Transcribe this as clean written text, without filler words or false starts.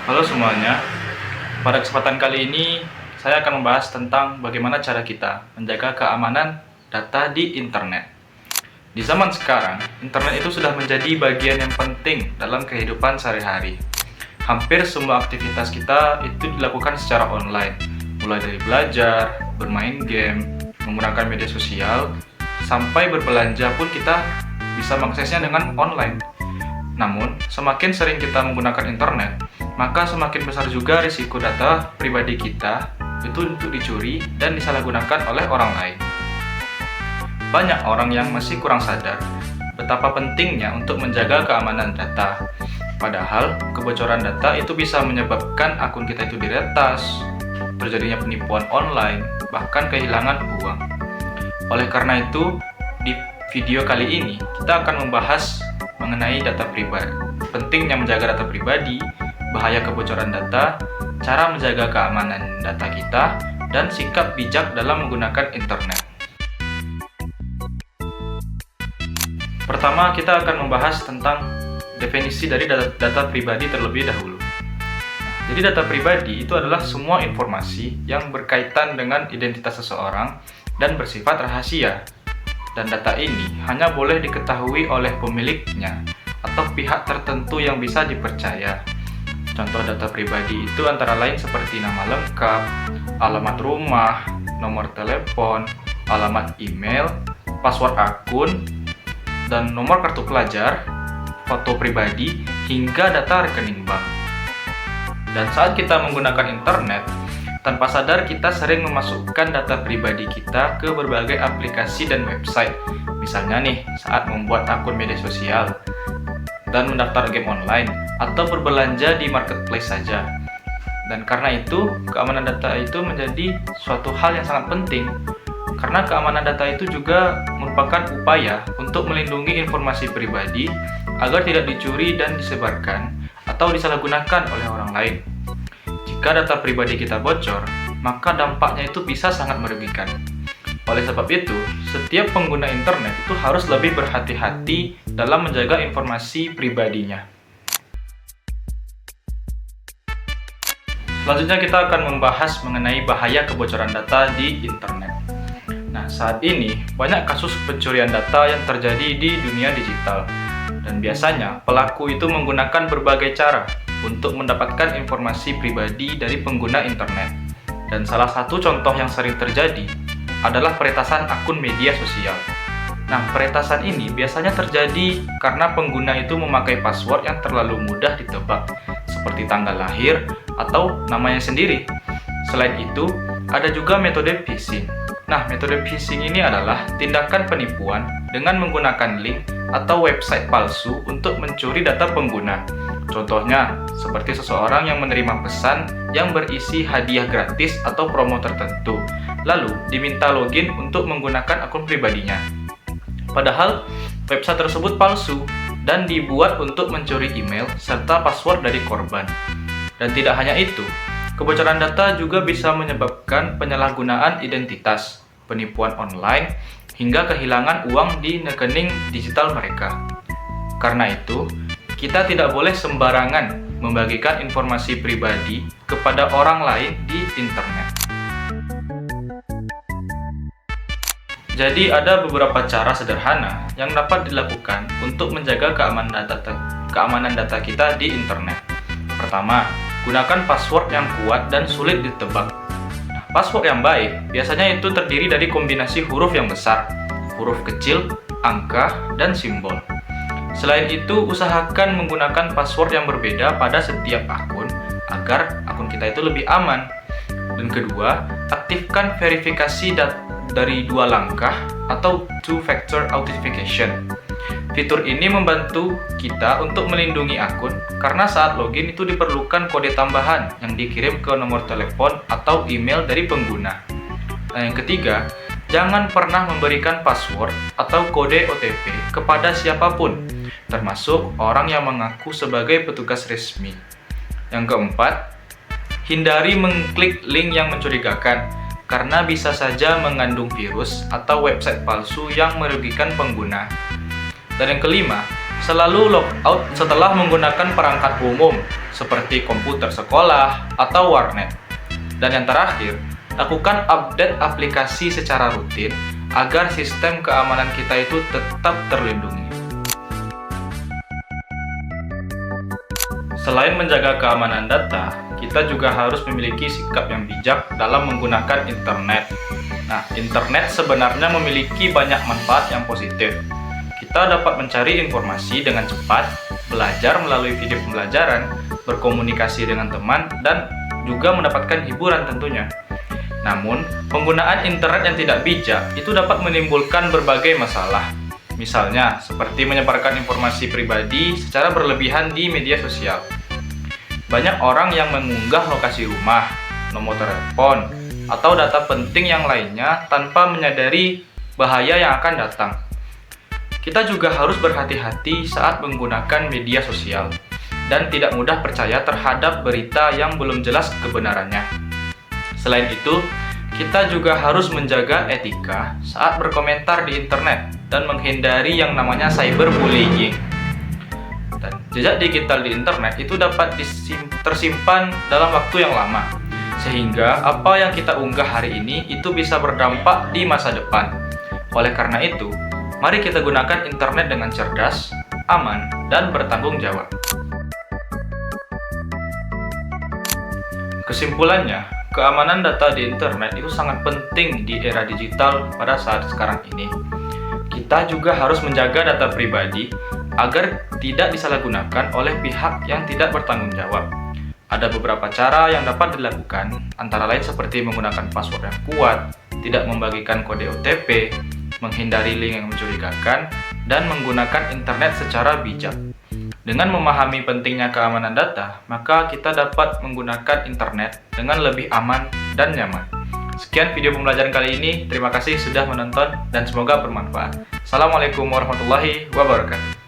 Halo semuanya, pada kesempatan kali ini saya akan membahas tentang bagaimana cara kita menjaga keamanan data di internet. Di zaman sekarang, internet itu sudah menjadi bagian yang penting dalam kehidupan sehari-hari. Hampir semua aktivitas kita itu dilakukan secara online, mulai dari belajar, bermain game, menggunakan media sosial, sampai berbelanja pun kita bisa mengaksesnya dengan online. Namun, semakin sering kita menggunakan internet, maka semakin besar juga risiko data pribadi kita itu untuk dicuri dan disalahgunakan oleh orang lain. Banyak orang yang masih kurang sadar betapa pentingnya untuk menjaga keamanan data. Padahal, kebocoran data itu bisa menyebabkan akun kita itu diretas, terjadinya penipuan online, bahkan kehilangan uang. Oleh karena itu, di video kali ini kita akan membahas mengenai data pribadi, pentingnya menjaga data pribadi, bahaya kebocoran data, cara menjaga keamanan data kita, dan sikap bijak dalam menggunakan internet. Pertama, kita akan membahas tentang definisi dari data pribadi terlebih dahulu. Jadi data pribadi itu adalah semua informasi yang berkaitan dengan identitas seseorang dan bersifat rahasia. Dan data ini hanya boleh diketahui oleh pemiliknya atau pihak tertentu yang bisa dipercaya. Contoh data pribadi itu antara lain seperti nama lengkap, alamat rumah, nomor telepon, alamat email, password akun, dan nomor kartu pelajar, foto pribadi, hingga data rekening bank. Dan saat kita menggunakan internet, tanpa sadar kita sering memasukkan data pribadi kita ke berbagai aplikasi dan website. Misalnya nih, saat membuat akun media sosial dan mendaftar game online atau berbelanja di marketplace saja. Dan karena itu, keamanan data itu menjadi suatu hal yang sangat penting. Karena keamanan data itu juga merupakan upaya untuk melindungi informasi pribadi agar tidak dicuri dan disebarkan atau disalahgunakan oleh orang lain. Jika data pribadi kita bocor, maka dampaknya itu bisa sangat merugikan. Oleh sebab itu, setiap pengguna internet itu harus lebih berhati-hati dalam menjaga informasi pribadinya. Selanjutnya kita akan membahas mengenai bahaya kebocoran data di internet. Nah, saat ini banyak kasus pencurian data yang terjadi di dunia digital. Dan biasanya pelaku itu menggunakan berbagai cara untuk mendapatkan informasi pribadi dari pengguna internet. Dan salah satu contoh yang sering terjadi adalah peretasan akun media sosial. Nah, peretasan ini biasanya terjadi karena pengguna itu memakai password yang terlalu mudah ditebak, seperti tanggal lahir atau namanya sendiri. Selain itu, ada juga metode phishing. Nah, metode phishing ini adalah tindakan penipuan dengan menggunakan link atau website palsu untuk mencuri data pengguna. Contohnya, seperti seseorang yang menerima pesan yang berisi hadiah gratis atau promo tertentu, lalu diminta login untuk menggunakan akun pribadinya. Padahal, website tersebut palsu dan dibuat untuk mencuri email serta password dari korban. Dan tidak hanya itu, kebocoran data juga bisa menyebabkan penyalahgunaan identitas, penipuan online, hingga kehilangan uang di rekening digital mereka. Karena itu, kita tidak boleh sembarangan membagikan informasi pribadi kepada orang lain di internet. Jadi ada beberapa cara sederhana yang dapat dilakukan untuk menjaga keamanan data kita di internet. Pertama, gunakan password yang kuat dan sulit ditebak. Password yang baik biasanya itu terdiri dari kombinasi huruf yang besar, huruf kecil, angka, dan simbol. Selain itu, usahakan menggunakan password yang berbeda pada setiap akun agar akun kita itu lebih aman. Dan kedua, aktifkan verifikasi dari 2 langkah atau two-factor authentication. Fitur ini membantu kita untuk melindungi akun karena saat login itu diperlukan kode tambahan yang dikirim ke nomor telepon atau email dari pengguna. Nah, yang ketiga, jangan pernah memberikan password atau kode OTP kepada siapapun, termasuk orang yang mengaku sebagai petugas resmi. Yang keempat, hindari mengklik link yang mencurigakan karena bisa saja mengandung virus atau website palsu yang merugikan pengguna. Dan yang kelima, Selalu logout setelah menggunakan perangkat umum seperti komputer sekolah atau warnet. Dan yang terakhir, lakukan update aplikasi secara rutin agar sistem keamanan kita itu tetap terlindungi. Selain menjaga keamanan data, kita juga harus memiliki sikap yang bijak dalam menggunakan internet. Nah, internet sebenarnya memiliki banyak manfaat yang positif. Kita dapat mencari informasi dengan cepat, belajar melalui video pembelajaran, berkomunikasi dengan teman, dan juga mendapatkan hiburan tentunya. Namun, penggunaan internet yang tidak bijak itu dapat menimbulkan berbagai masalah. Misalnya, seperti menyebarkan informasi pribadi secara berlebihan di media sosial. Banyak orang yang mengunggah lokasi rumah, nomor telepon, atau data penting yang lainnya tanpa menyadari bahaya yang akan datang. Kita juga harus berhati-hati saat menggunakan media sosial dan tidak mudah percaya terhadap berita yang belum jelas kebenarannya. Selain itu, kita juga harus menjaga etika saat berkomentar di internet dan menghindari yang namanya cyberbullying. Dan jejak digital di internet itu dapat tersimpan dalam waktu yang lama, sehingga apa yang kita unggah hari ini itu bisa berdampak di masa depan. Oleh karena itu, mari kita gunakan internet dengan cerdas, aman, dan bertanggung jawab. Kesimpulannya, keamanan data di internet itu sangat penting di era digital pada saat sekarang ini. Kita juga harus menjaga data pribadi agar tidak disalahgunakan oleh pihak yang tidak bertanggung jawab. Ada beberapa cara yang dapat dilakukan, antara lain seperti menggunakan password yang kuat, tidak membagikan kode OTP, menghindari link yang mencurigakan, dan menggunakan internet secara bijak. Dengan memahami pentingnya keamanan data, maka kita dapat menggunakan internet dengan lebih aman dan nyaman. Sekian video pembelajaran kali ini, terima kasih sudah menonton dan semoga bermanfaat. Assalamualaikum warahmatullahi wabarakatuh.